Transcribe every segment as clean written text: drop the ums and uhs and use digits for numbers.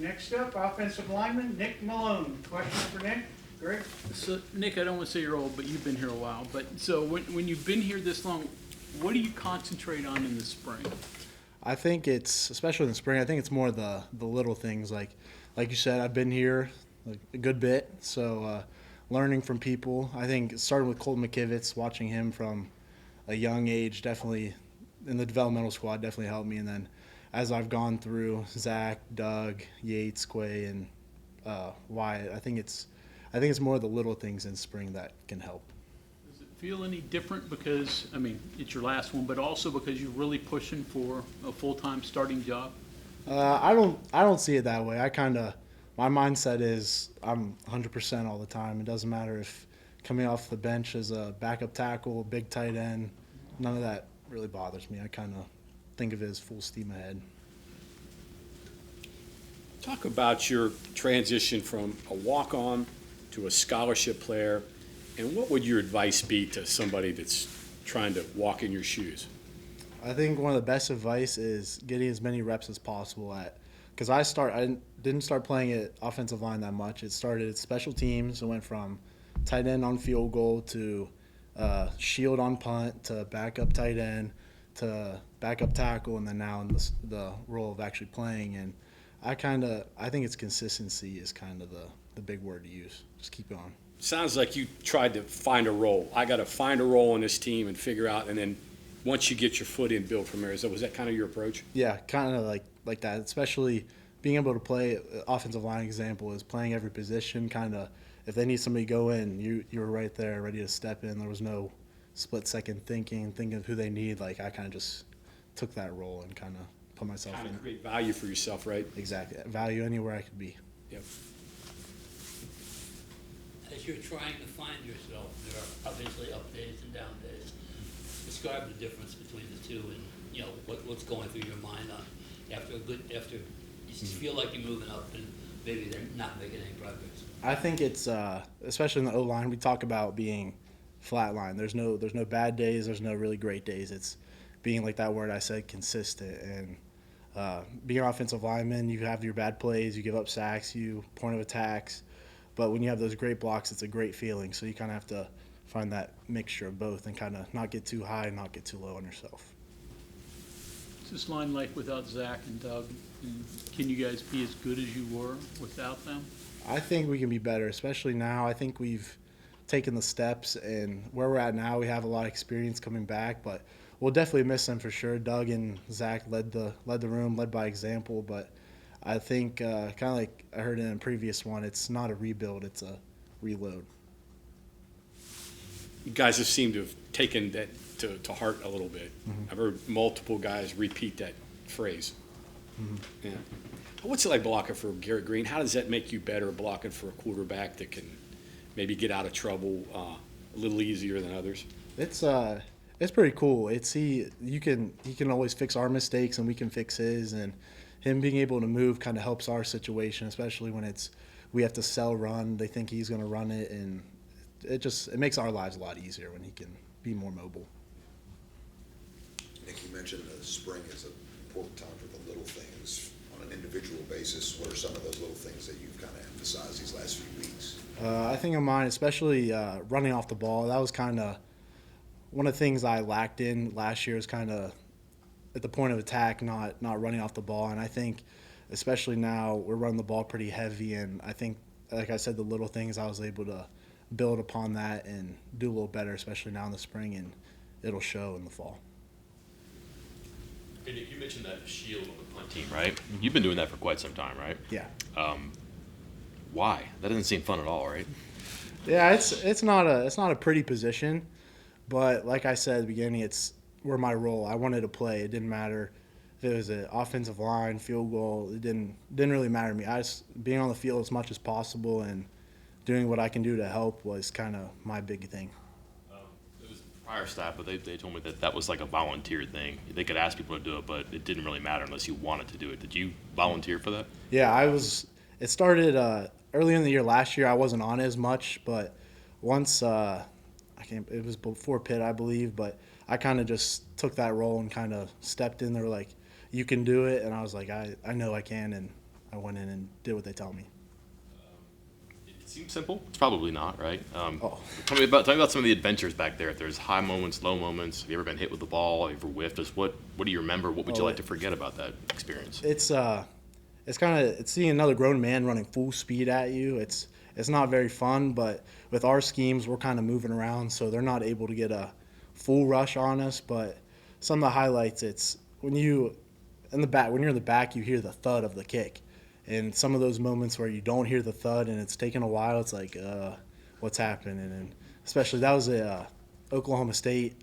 Next up, offensive lineman Nick Malone. Question for Nick? Greg? So, Nick, I don't want to say you're old, but you've been here a while. But so when you've been here this long, what do you concentrate on in the spring? I think it's, especially in the spring, I think it's more the little things. Like you said, I've been here like a good bit, so learning from people. I think starting with Colton McKivitz, watching him from a young age, definitely in the developmental squad, definitely helped me. And then as I've gone through Zach, Doug, Yates, Quay, and Wyatt, I think it's more the little things in spring that can help. Does it feel any different because, I mean, it's your last one, but also because you're really pushing for a full-time starting job? I don't see it that way. My mindset is I'm 100% all the time. It doesn't matter if coming off the bench as a backup tackle, big tight end, none of that really bothers me. I kind of think of it as full steam ahead. Talk about your transition from a walk-on to a scholarship player, and what would your advice be to somebody that's trying to walk in your shoes? I think one of the best advice is getting as many reps as possible because I didn't start playing at offensive line that much. It started at special teams. It went from tight end on field goal to shield on punt to backup tight end to backup tackle, and then now in the role of actually playing. And I think it's consistency is kind of the big word to use. Just keep going. Sounds like you tried to find a role. I got to find a role on this team and figure out, and then once you get your foot in, build from there. Was that kind of your approach? Yeah, kind of like that. Especially being able to play offensive line example is playing every position. Kind of if they need somebody to go in, you were right there, ready to step in. There was no split second thinking of who they need. Like I kind of just took that role and kind of put myself Kind in. of create value for yourself, right? Exactly, value anywhere I could be. Yep. As you're trying to find yourself, there are obviously up days and down days. Describe the difference between the two, and what's going through your mind on after you feel like you're moving up, and maybe they're not making any progress. I think it's especially in the O line. We talk about being flatline. There's no bad days. There's no really great days. It's being like that word I said, consistent. And being an offensive lineman, you have your bad plays, you give up sacks, you point of attacks. But when you have those great blocks, it's a great feeling. So you kind of have to find that mixture of both and kind of not get too high and not get too low on yourself. What's this line like without Zach and Doug? And can you guys be as good as you were without them? I think we can be better, especially now. I think we've taken the steps, and where we're at now, we have a lot of experience coming back, but we'll definitely miss them for sure. Doug and Zach led the room, led by example, but I think kind of like I heard in a previous one, it's not a rebuild, it's a reload. You guys have seemed to have taken that to heart a little bit. Mm-hmm. I've heard multiple guys repeat that phrase. Mm-hmm. Yeah. What's it like blocking for Garrett Green? How does that make you better blocking for a quarterback that can maybe get out of trouble a little easier than others? It's pretty cool. He can always fix our mistakes and we can fix his, and him being able to move kind of helps our situation, especially when we have to sell run. They think he's going to run it, and it makes our lives a lot easier when he can be more mobile. Nick, you mentioned the spring is an important time for the little things. On an individual basis, what are some of those little things that you've kind of emphasized these last few weeks? I think of mine, especially running off the ball. That was kind of one of the things I lacked in last year, is kind of at the point of attack, not running off the ball. And I think especially now we're running the ball pretty heavy, and I think, like I said, the little things I was able to build upon that and do a little better, especially now in the spring, and it'll show in the fall. And you mentioned that shield on the punt team, right? Mm-hmm. You've been doing that for quite some time, right? Yeah. Why? That doesn't seem fun at all, right? Yeah, it's not a pretty position, but like I said at the beginning, it's where my role. I wanted to play. It didn't matter if it was an offensive line, field goal. It didn't really matter to me. I just being on the field as much as possible and doing what I can do to help was kind of my big thing. It was prior staff, but they told me that was like a volunteer thing. They could ask people to do it, but it didn't really matter unless you wanted to do it. Did you volunteer for that? Yeah, it started earlier in the year last year. I wasn't on as much, but once it was before Pitt, I believe, but I kind of just took that role and kind of stepped in. They were like, you can do it, and I was like, I know I can, and I went in and did what they tell me. It seems simple. It's probably not, right? Oh. Tell me about some of the adventures back there. If there's high moments, low moments, have you ever been hit with the ball? Have you ever whiffed? Just what do you remember? What would you like to forget about that experience? It's seeing another grown man running full speed at you. It's not very fun, but with our schemes, we're kind of moving around, so they're not able to get a full rush on us. But some of the highlights, it's when you're in the back, you hear the thud of the kick. And some of those moments where you don't hear the thud and it's taken a while, it's like, what's happening? And especially that was Oklahoma State,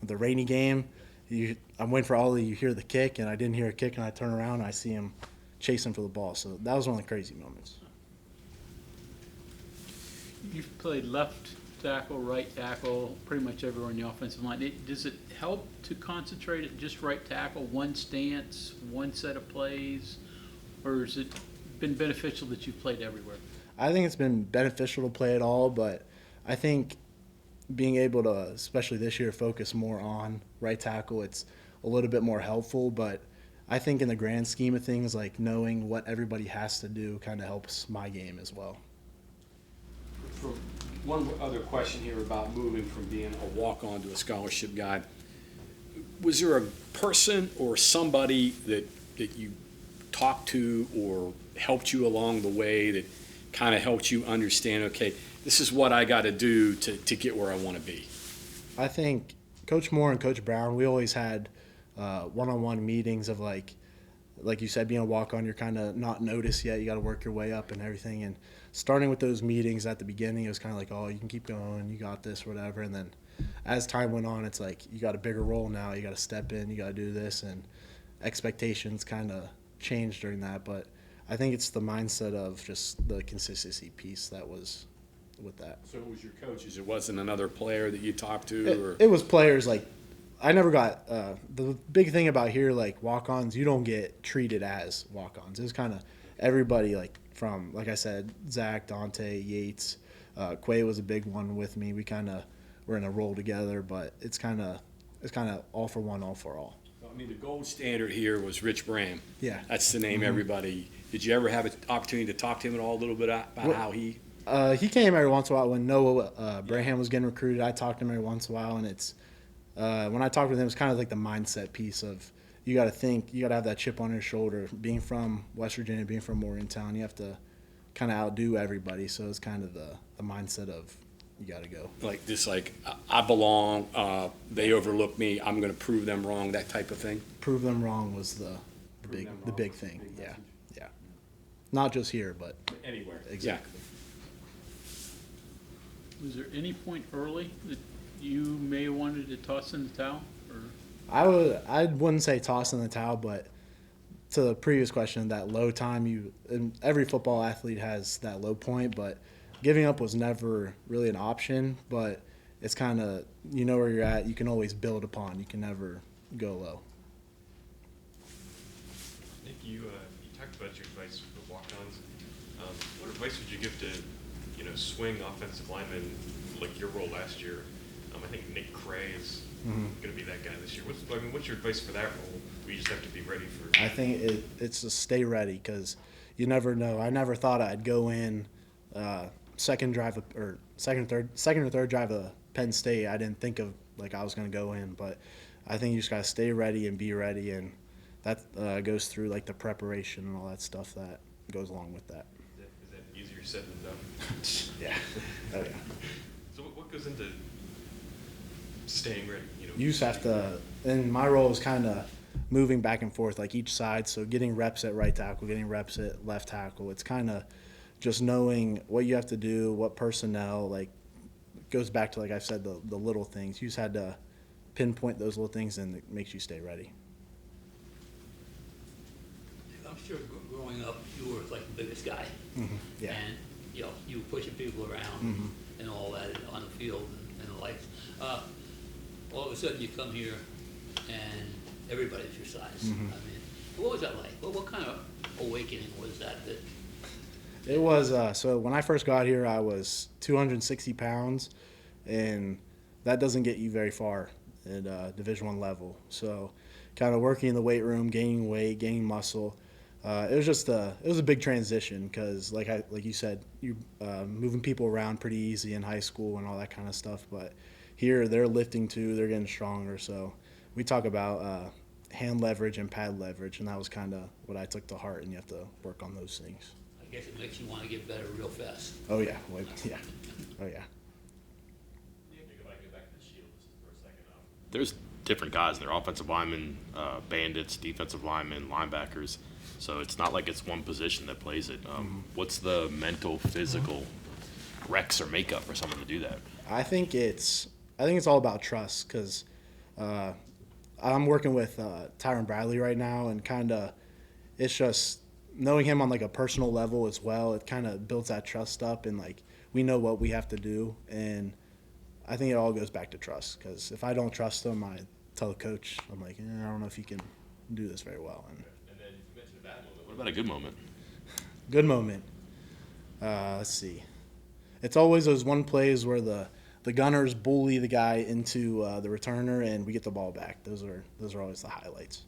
the rainy game. I'm waiting for Ollie, you hear the kick, and I didn't hear a kick, and I turn around and I see him chasing for the ball. So that was one of the crazy moments. You've played left tackle, right tackle, pretty much everywhere in the offensive line. Does it help to concentrate at just right tackle, one stance, one set of plays, or has it been beneficial that you've played everywhere? I think it's been beneficial to play it all, but I think being able to, especially this year, focus more on right tackle, it's a little bit more helpful. But I think in the grand scheme of things, like knowing what everybody has to do kind of helps my game as well. For one other question here about moving from being a walk-on to a scholarship guy. Was there a person or somebody that you talked to or helped you along the way that kind of helped you understand, okay, this is what I got to do to get where I want to be? I think Coach Moore and Coach Brown, we always had one-on-one meetings of like you said, being a walk-on, you're kind of not noticed yet. You got to work your way up and everything. And starting with those meetings at the beginning, it was kind of like, oh, you can keep going, you got this, whatever. And then as time went on, it's like you got a bigger role now. You got to step in, you got to do this, and expectations kind of changed during that. But I think it's the mindset of just the consistency piece that was with that. So it was your coaches. It wasn't another player that you talked to? Or? It was players. Like, I never got the big thing about here, like walk-ons, you don't get treated as walk-ons. It was kind of everybody, like from, like I said, Zach, Dante, Yates, Quay was a big one with me. We kind of were in a role together, but it's kind of all for one, all for all. I mean, the gold standard here was Rich Bram. Yeah. That's the name everybody. Did you ever have an opportunity to talk to him at all a little bit about how he? He came every once in a while when Noah Braham was getting recruited. I talked to him every once in a while, and it's when I talked with him, it's kind of like the mindset piece of you got to think, you got to have that chip on your shoulder. Being from West Virginia, being from Morgantown, you have to kind of outdo everybody. So it's kind of the mindset of you got to go. Like just like I belong. They overlook me. I'm going to prove them wrong. That type of thing. Prove them wrong was the big thing. Yeah. Not just here, but Anywhere. exactly. Was there any point early that you may have wanted to toss in the towel? Or? I wouldn't say toss in the towel, but to the previous question, that low time, and every football athlete has that low point, but giving up was never really an option. But it's kind of, you know where you're at, you can always build upon. You can never go low. Nick, you talked about your advice for walk-ons. What advice would you give to, swing offensive linemen like your role last year? I think Nick Cray is going to be that guy this year. What's your advice for that role? We just have to be ready for. I think it's to stay ready because you never know. I never thought I'd go in second or third drive of Penn State. I didn't think of like I was going to go in, but I think you just got to stay ready and be ready, and that goes through like the preparation and all that stuff that goes along with that. Is that easier said than done? Yeah. Oh yeah. So what goes into staying ready? You just have to, and my role is kind of moving back and forth, like each side. So getting reps at right tackle, getting reps at left tackle. It's kind of just knowing what you have to do, what personnel, like it goes back to, like I've said, the little things. You just had to pinpoint those little things, and it makes you stay ready. I'm sure growing up, you were like the biggest guy. Yeah. And, you were pushing people around and all that on the field and the likes. All of a sudden you come here and everybody's your size. I mean, what was that like? What kind of awakening was that? It was, so when I first got here, I was 260 pounds, and that doesn't get you very far at Division I level. So kind of working in the weight room, gaining weight, gaining muscle, It was just it was a big transition because like you said, you moving people around pretty easy in high school and all that kind of stuff. But here they're lifting too, they're getting stronger. So we talk about hand leverage and pad leverage, and that was kind of what I took to heart. And you have to work on those things. I guess it makes you wanna get better real fast. Oh yeah, yeah, oh yeah. There's different guys in there, offensive linemen, bandits, defensive linemen, linebackers. So it's not like it's one position that plays it. What's the mental, physical recs or makeup for someone to do that? I think it's all about trust because I'm working with Tyron Bradley right now, and kind of it's just knowing him on like a personal level as well. It kind of builds that trust up, and like we know what we have to do, and I think it all goes back to trust because if I don't trust him, I tell the coach, I'm like, I don't know if you can do this very well. And then you mentioned a bad moment. What about a good moment? good moment. Let's see. It's always those one plays where the gunners bully the guy into the returner and we get the ball back. Those are always the highlights.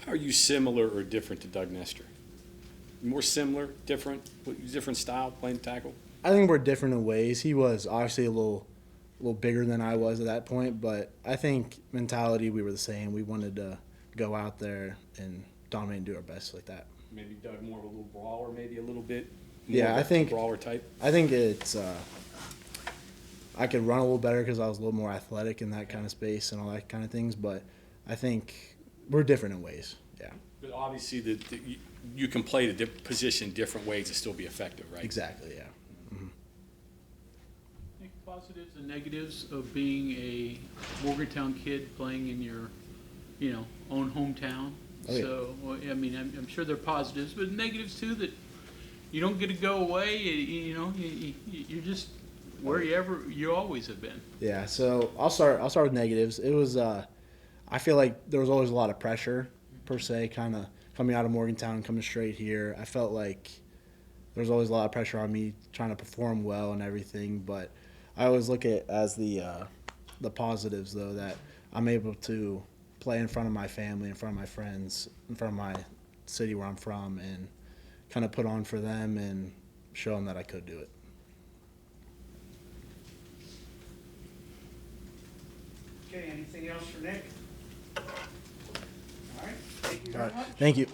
How are you similar or different to Doug Nestor? More similar, different style playing tackle? I think we're different in ways. He was obviously a little bigger than I was at that point, but I think mentality we were the same. We wanted to go out there and dominate and do our best like that. Maybe Doug more of a little brawler, maybe a little bit. Yeah, I think brawler type. I think it's I could run a little better because I was a little more athletic in that kind of space and all that kind of things. But I think we're different in ways. Yeah, But obviously, you can play the position different ways and still be effective, right? exactly. Yeah. Nick, positives and negatives of being a Morgantown kid playing in your, own hometown. Oh, yeah. So, well, I mean, I'm sure there are positives, but negatives too, that you don't get to go away. You're just wherever you always have been. Yeah. So I'll start with negatives. It was I feel like there was always a lot of pressure per se, kind of coming out of Morgantown and coming straight here. I felt like there was always a lot of pressure on me trying to perform well and everything, but I always look at it as the positives though, that I'm able to play in front of my family, in front of my friends, in front of my city where I'm from, and kind of put on for them and show them that I could do it. Okay, anything else for Nick? All right, thank you very much. Thank you.